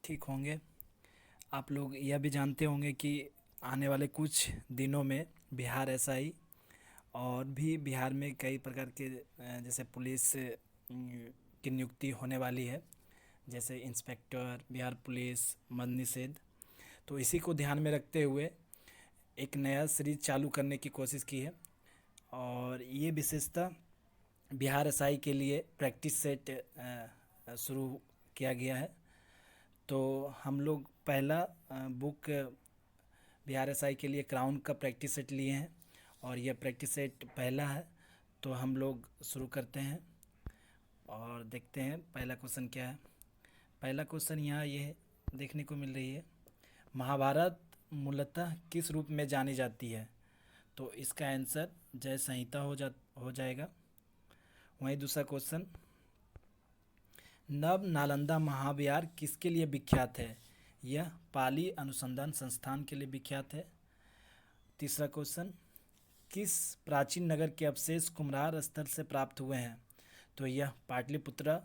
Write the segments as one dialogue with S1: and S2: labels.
S1: ठीक होंगे। आप लोग यह भी जानते होंगे कि आने वाले कुछ दिनों में बिहार एसआई और भी बिहार में कई प्रकार के जैसे पुलिस की नियुक्ति होने वाली है, जैसे इंस्पेक्टर, बिहार पुलिस, मद्य निषेध। तो इसी को ध्यान में रखते हुए एक नया सीरीज चालू करने की कोशिश की है और ये विशेषता बिहार एसआई के लिए प्रैक्टिस सेट शुरू किया गया है। तो हम लोग पहला बुक बिहार एसआई के लिए क्राउन का प्रैक्टिस सेट लिए हैं और यह प्रैक्टिस सेट पहला है। तो हम लोग शुरू करते हैं और देखते हैं पहला क्वेश्चन क्या है। पहला क्वेश्चन यहाँ ये देखने को मिल रही है, महाभारत मूलतः किस रूप में जानी जाती है? तो इसका आंसर जय संहिता हो जाएगा। वहीं दूसरा क्वेश्चन, नव नालंदा महाविहार किसके लिए विख्यात है? यह पाली अनुसंधान संस्थान के लिए विख्यात है। तीसरा क्वेश्चन, किस प्राचीन नगर के अवशेष कुम्हार स्थल से प्राप्त हुए हैं? तो यह पाटलिपुत्रा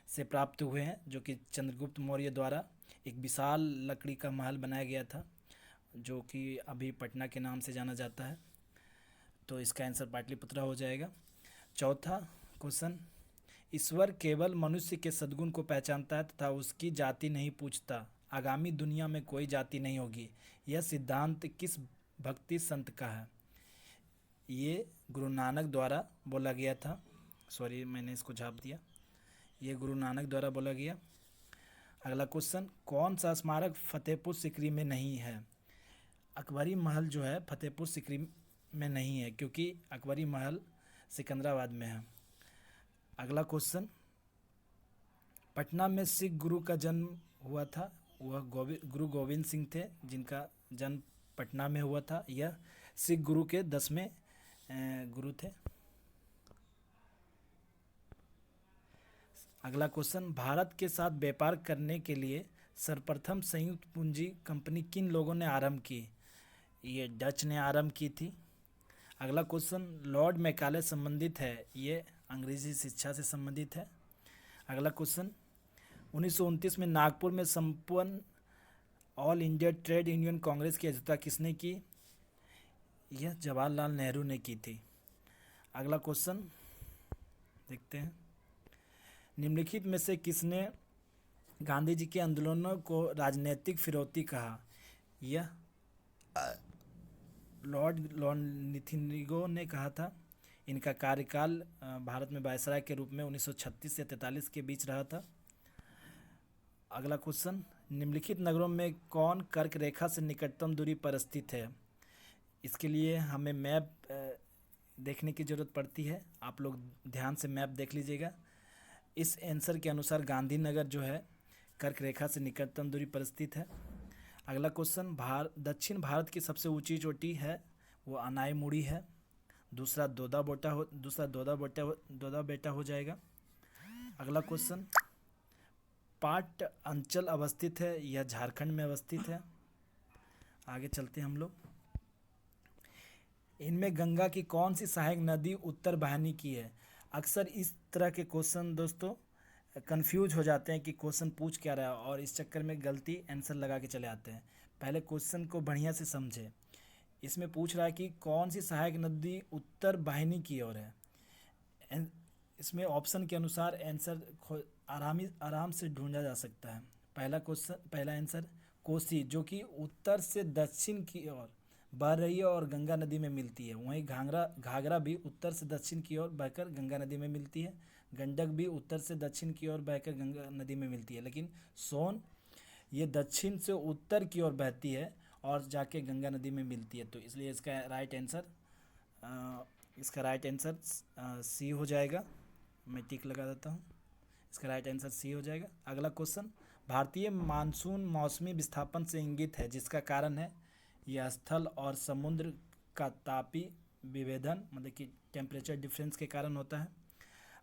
S1: से प्राप्त हुए हैं, जो कि चंद्रगुप्त मौर्य द्वारा एक विशाल लकड़ी का महल बनाया गया था, जो कि अभी पटना के नाम से जाना जाता है। तो इसका आंसर पाटलिपुत्रा हो जाएगा। चौथा क्वेश्चन, ईश्वर केवल मनुष्य के सद्गुण को पहचानता है तथा उसकी जाति नहीं पूछता, आगामी दुनिया में कोई जाति नहीं होगी, यह सिद्धांत किस भक्ति संत का है? ये गुरु नानक द्वारा बोला गया था। सॉरी, मैंने इसको झाप दिया। ये गुरु नानक द्वारा बोला गया। अगला क्वेश्चन, कौन सा स्मारक फतेहपुर सिकरी में नहीं है? अकबरी महल जो है फतेहपुर सिकरी में नहीं है, क्योंकि अकबरी महल सिकंदराबाद में है। अगला क्वेश्चन, पटना में सिख गुरु का जन्म हुआ था, वह गुरु गोविंद सिंह थे, जिनका जन्म पटना में हुआ था। यह सिख गुरु के 10वें गुरु थे। अगला क्वेश्चन, भारत के साथ व्यापार करने के लिए सर्वप्रथम संयुक्त पूंजी कंपनी किन लोगों ने आरंभ की? ये डच ने आरंभ की थी। अगला क्वेश्चन, लॉर्ड मैकाले संबंधित है, ये अंग्रेजी शिक्षा से संबंधित है। अगला क्वेश्चन, 1929 में नागपुर में संपन्न all India trade union Congress की अध्यक्षता किसने की? यह जवाहरलाल नेहरू ने की थी। अगला क्वेश्चन देखते हैं, निम्नलिखित में से किसने गांधी जी के आंदोलनों को राजनीतिक फिरौती कहा? यह लॉर्ड लिथिंगो ने कहा था। इनका कार्यकाल भारत में वायसराय के रूप में 1936 से 43 के बीच रहा था। अगला क्वेश्चन, निम्नलिखित नगरों में कौन कर्क रेखा से निकटतम दूरी पर स्थित है? इसके लिए हमें मैप देखने की ज़रूरत पड़ती है। आप लोग ध्यान से मैप देख लीजिएगा। इस आंसर के अनुसार गांधीनगर जो है कर्क रेखा से निकटतम दूरी पर स्थित है। अगला क्वेश्चन, दक्षिण भारत की सबसे ऊंची चोटी है, वो अनाईमुड़ी है। दूसरा दोदा बेटा हो जाएगा। अगला क्वेश्चन, पाट अंचल अवस्थित है, यह झारखंड में अवस्थित है। आगे चलते हैं हम लोग। इनमें गंगा की कौन सी सहायक नदी उत्तर वाहिनी की है? अक्सर इस तरह के क्वेश्चन दोस्तों कंफ्यूज हो जाते हैं कि क्वेश्चन पूछ क्या रहा है, और इस चक्कर में गलती आंसर लगा के चले आते हैं। पहले क्वेश्चन को बढ़िया से समझे। इसमें पूछ रहा है कि कौन सी सहायक नदी उत्तर वाहिनी की ओर है। इसमें ऑप्शन के अनुसार आंसर आराम से ढूंढा जा सकता है। पहला आंसर कोसी, जो कि उत्तर से दक्षिण की ओर बह रही है और गंगा नदी में मिलती है। वहीं घाघरा भी उत्तर से दक्षिण की ओर बहकर गंगा नदी में मिलती है। गंडक भी उत्तर से दक्षिण की ओर बहकर गंगा नदी में मिलती है। लेकिन सोन ये दक्षिण से उत्तर की ओर बहती है और जाके गंगा नदी में मिलती है। तो इसलिए इसका राइट आंसर सी हो जाएगा। मैं टिक लगा देता हूँ। इसका राइट आंसर सी हो जाएगा। अगला क्वेश्चन, भारतीय मानसून मौसमी विस्थापन से इंगित है, जिसका कारण है यह स्थल और समुद्र का तापीय विभेदन, मतलब कि टेम्परेचर डिफरेंस के कारण होता है।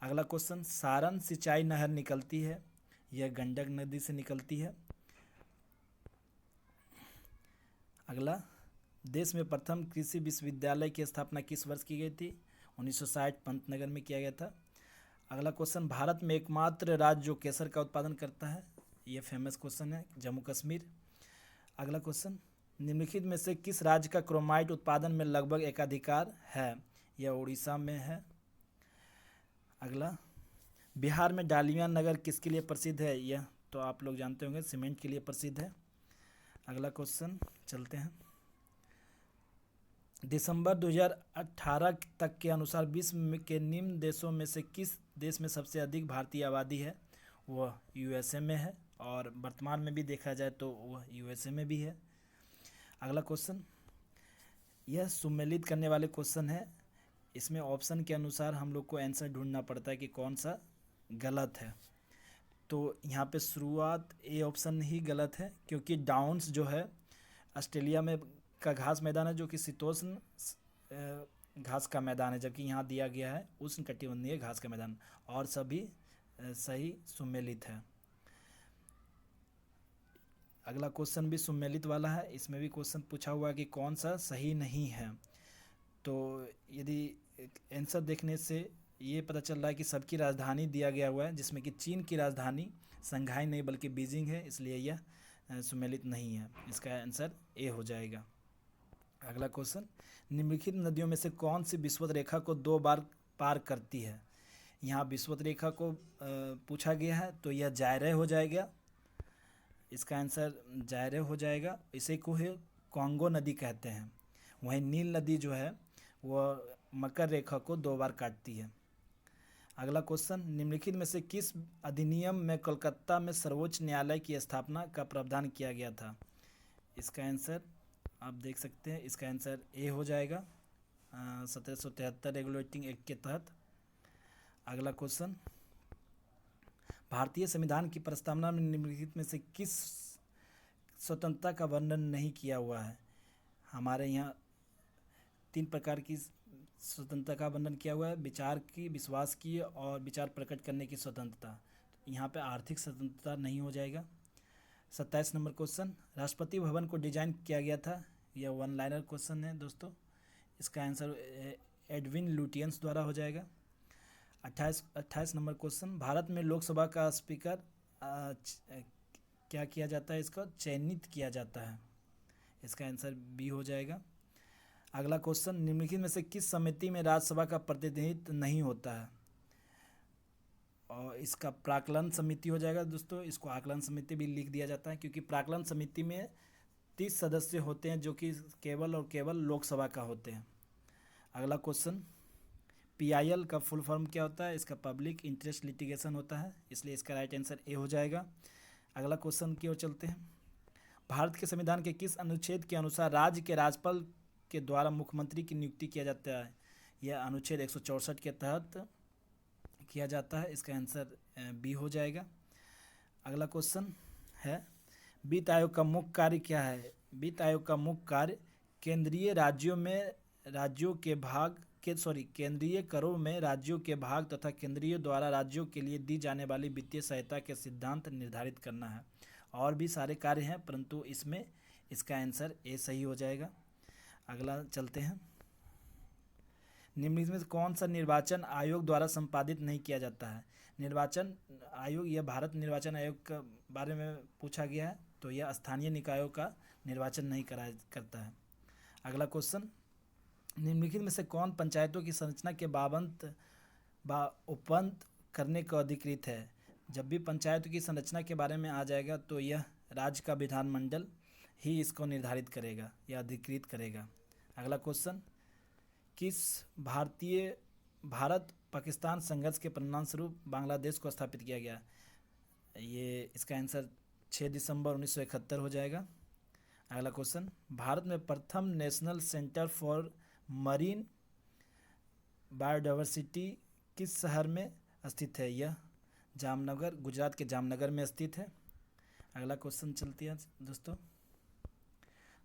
S1: अगला क्वेश्चन, सारण सिंचाई नहर निकलती है, यह गंडक नदी से निकलती है। अगला, देश में प्रथम कृषि विश्वविद्यालय की स्थापना किस वर्ष की गई थी? 1960 पंतनगर में किया गया था। अगला क्वेश्चन, भारत में एकमात्र राज्य जो केसर का उत्पादन करता है, ये फेमस क्वेश्चन है, जम्मू कश्मीर। अगला क्वेश्चन, निम्नलिखित में से किस राज्य का क्रोमाइट उत्पादन में लगभग एकाधिकार है? यह उड़ीसा में है। अगला, बिहार में डालिया नगर किसके लिए प्रसिद्ध है? यह तो आप लोग जानते होंगे, सीमेंट के लिए प्रसिद्ध है। अगला क्वेश्चन चलते हैं, दिसंबर 2018 तक के अनुसार विश्व के निम्न देशों में से किस देश में सबसे अधिक भारतीय आबादी है? वह यूएसए में है, और वर्तमान में भी देखा जाए तो वह यूएसए में भी है। अगला क्वेश्चन, यह सुमेलित करने वाले क्वेश्चन है, इसमें ऑप्शन के अनुसार हम लोग को आंसर ढूंढना पड़ता है कि कौन सा गलत है। तो यहाँ पे शुरुआत ए ऑप्शन ही गलत है, क्योंकि डाउन्स जो है ऑस्ट्रेलिया में का घास मैदान है, जो कि शीतोष्ण घास का मैदान है, जबकि यहाँ दिया गया है उष्णकटिबंधीय घास का मैदान, और सभी सही सुमेलित है। अगला क्वेश्चन भी सुमेलित वाला है, इसमें भी क्वेश्चन पूछा हुआ है कि कौन सा सही नहीं है। तो यदि आंसर देखने से ये पता चल रहा है कि सबकी राजधानी दिया गया हुआ है, जिसमें कि चीन की राजधानी संघाई नहीं बल्कि बीजिंग है, इसलिए यह सुमेलित नहीं है। इसका आंसर ए हो जाएगा। अगला क्वेश्चन, निम्नलिखित नदियों में से कौन सी विषुवत रेखा को 2 बार पार करती है? यहाँ विषुवत रेखा को पूछा गया है, तो यह जायरे हो जाएगा। इसका आंसर जायरे हो जाएगा। इसे को है कांगो नदी कहते हैं। वहीं नील नदी जो है वह मकर रेखा को 2 बार काटती है। अगला क्वेश्चन, निम्नलिखित में से किस अधिनियम में कोलकाता में सर्वोच्च न्यायालय की स्थापना का प्रावधान किया गया था? इसका आंसर आप देख सकते हैं, इसका आंसर ए हो जाएगा, 1773 रेगुलेटिंग एक्ट के तहत। अगला क्वेश्चन, भारतीय संविधान की प्रस्तावना में निम्नलिखित में से किस स्वतंत्रता का वर्णन नहीं किया हुआ है? हमारे यहाँ 3 प्रकार की स्वतंत्रता का वर्णन किया हुआ है, विचार की, विश्वास की और विचार प्रकट करने की स्वतंत्रता। यहाँ पे आर्थिक स्वतंत्रता नहीं हो जाएगा। 27 नंबर क्वेश्चन, राष्ट्रपति भवन को डिजाइन किया गया था? यह 1 लाइनर क्वेश्चन है दोस्तों। इसका आंसर एडविन लुटियंस द्वारा हो जाएगा। 28 नंबर क्वेश्चन, भारत में लोकसभा का स्पीकर क्या किया जाता है? इसको चयनित किया जाता है। इसका आंसर बी हो जाएगा। अगला क्वेश्चन, निम्नलिखित में से किस समिति में राज्यसभा का प्रतिनिधित्व नहीं होता है? और इसका प्राक्कलन समिति हो जाएगा दोस्तों। इसको आकलन समिति भी लिख दिया जाता है, क्योंकि प्राक्कलन समिति में 30 सदस्य होते हैं, जो कि केवल और केवल लोकसभा का होते हैं। अगला क्वेश्चन, PIL का फुल फॉर्म क्या होता है? इसका पब्लिक इंटरेस्ट लिटिगेशन होता है, इसलिए इसका राइट आंसर ए हो जाएगा। अगला क्वेश्चन की ओर चलते हैं, भारत के संविधान के किस अनुच्छेद के अनुसार राज्य के राज्यपाल के द्वारा मुख्यमंत्री की नियुक्ति किया जाता है? यह अनुच्छेद 164 के तहत किया जाता है। इसका आंसर बी हो जाएगा। अगला क्वेश्चन है, वित्त आयोग का मुख्य कार्य क्या है? वित्त आयोग का मुख्य कार्य केंद्रीय करों में राज्यों के भाग तथा केंद्रीय द्वारा राज्यों के लिए दी जाने वाली वित्तीय सहायता के सिद्धांत निर्धारित करना है। और भी सारे कार्य हैं, परंतु इसमें इसका आंसर ए सही हो जाएगा। अगला चलते हैं, निम्नलिखित में से कौन सा निर्वाचन आयोग द्वारा संपादित नहीं किया जाता है? निर्वाचन आयोग, यह भारत निर्वाचन आयोग के बारे में पूछा गया है, तो यह स्थानीय निकायों का निर्वाचन नहीं करता है। अगला क्वेश्चन, निम्नलिखित में से कौन पंचायतों की संरचना के उपबंध करने को अधिकृत है? जब भी पंचायतों की संरचना के बारे में आ जाएगा, तो यह राज्य का विधानमंडल ही इसको निर्धारित करेगा या अधिकृत करेगा। अगला क्वेश्चन, किस भारत पाकिस्तान संघर्ष के परिणाम स्वरूप बांग्लादेश को स्थापित किया गया? ये इसका आंसर 6 दिसंबर 1971 हो जाएगा। अगला क्वेश्चन, भारत में प्रथम national centre for marine biodiversity किस शहर में स्थित है? यह जामनगर, गुजरात के जामनगर में स्थित है। अगला क्वेश्चन चलती है दोस्तों,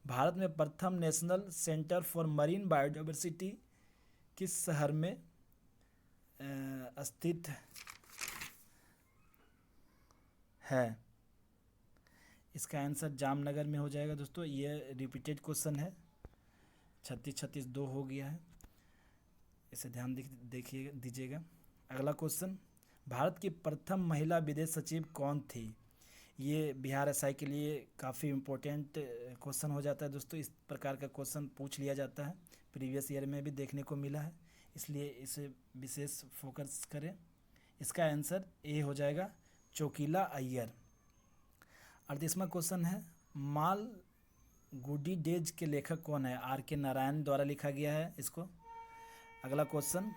S1: भारत में प्रथम national centre for marine biodiversity किस शहर में स्थित है? इसका आंसर जामनगर में हो जाएगा दोस्तों। ये रिपीटेड क्वेश्चन है, 36 2 हो गया है, इसे ध्यान दीजिएगा। अगला क्वेश्चन, भारत की प्रथम महिला विदेश सचिव कौन थी? ये बिहार एसआई के लिए काफ़ी इम्पोर्टेंट क्वेश्चन हो जाता है दोस्तों। इस प्रकार का क्वेश्चन पूछ लिया जाता है, प्रीवियस ईयर में भी देखने को मिला है, इसलिए इसे विशेष फोकस करें। इसका आंसर ए हो जाएगा, चोकीला अय्यर। 38वां क्वेश्चन है, माल गुडी डेज के लेखक कौन है? आर के नारायण द्वारा लिखा गया है इसको। अगला क्वेश्चन,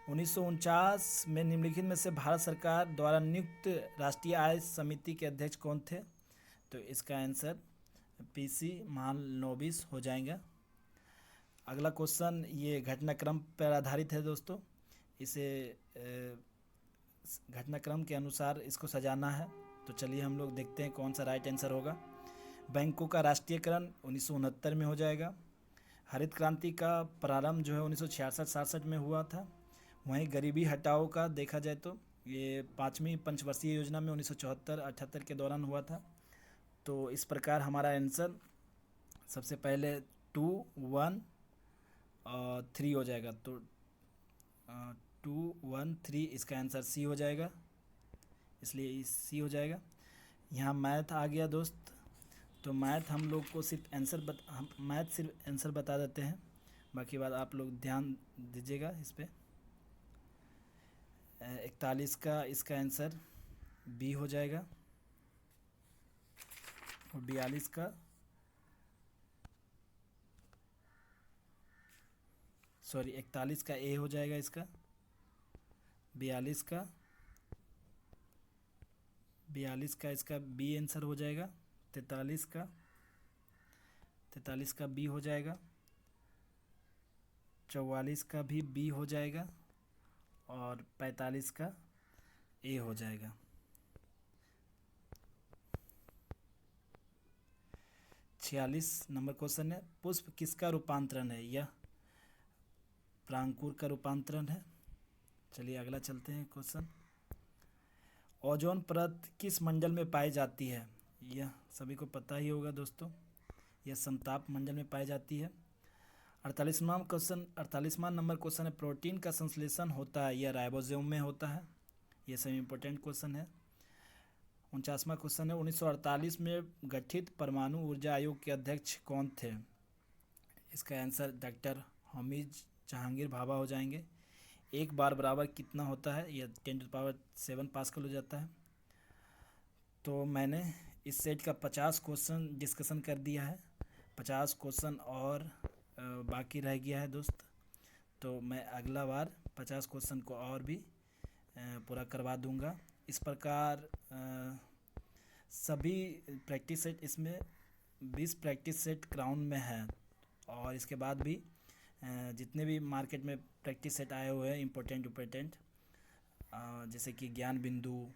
S1: 1949 में निम्नलिखित में से भारत सरकार द्वारा नियुक्त राष्ट्रीय आय समिति के अध्यक्ष कौन थे? तो इसका आंसर पीसी महालनोबिस हो जाएगा। अगला क्वेश्चन ये घटनाक्रम पर आधारित है दोस्तों, इसे घटनाक्रम के अनुसार इसको सजाना है। तो चलिए हम लोग देखते हैं कौन सा राइट आंसर होगा। बैंकों का राष्ट्रीयकरण 1969 में हो जाएगा। हरित क्रांति का प्रारंभ जो है 1966-67 में हुआ था। वहीं गरीबी हटाओ का देखा जाए तो ये 5वीं पंचवर्षीय योजना में 1974-78 के दौरान हुआ था। तो इस प्रकार हमारा आंसर सबसे पहले 2, 1 और 3 हो जाएगा। तो 2, 1, 3 इसका आंसर सी हो जाएगा, इसलिए सी हो जाएगा। यहाँ मैथ आ गया दोस्त, तो मैथ हम लोग को सिर्फ मैथ सिर्फ आंसर बता देते हैं, बाकी बात आप लोग ध्यान दीजिएगा इस पर। 41 का इसका आंसर बी हो जाएगा, और 42 का सॉरी 41 का ए हो जाएगा इसका। 42 का इसका बी आंसर हो जाएगा। 43 का बी हो जाएगा। 44 का भी बी हो जाएगा, और 45 का ए हो जाएगा। 46 नंबर क्वेश्चन है, पुष्प किसका रूपांतरण है? यह प्रांकुर का रूपांतरण है। चलिए अगला चलते हैं क्वेश्चन। ओजोन परत किस मंडल में पाई जाती है? यह सभी को पता ही होगा दोस्तों, यह समताप मंडल में पाई जाती है। 48वां नंबर क्वेश्चन है, प्रोटीन का संश्लेषण होता है, यह राइबोसोम में होता है। यह सभी इंपॉर्टेंट क्वेश्चन है। 49वां क्वेश्चन है, 1948 में गठित परमाणु ऊर्जा आयोग के अध्यक्ष कौन थे? इसका आंसर डॉक्टर हमीद जहांगीर भाभा हो जाएंगे। 1 बार बराबर कितना होता है? यह 10⁷ पास्कल हो जाता है। तो मैंने इस सेट का 50 क्वेश्चन डिस्कशन कर दिया है, 50 क्वेश्चन और बाकी रह गया है दोस्त। तो मैं अगला बार 50 क्वेश्चन को और भी पूरा करवा दूंगा। इस प्रकार सभी प्रैक्टिस सेट, इसमें 20 प्रैक्टिस सेट ग्राउंड में है, और इसके बाद भी जितने भी मार्केट में प्रैक्टिस सेट आए हुए हैं इम्पोर्टेंट जैसे कि ज्ञान बिंदु,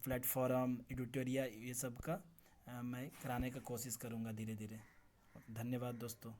S1: प्लेटफॉर्म, एडिटोरिया, ये सब का मैं कराने का कोशिश करूँगा धीरे धीरे। धन्यवाद दोस्तों।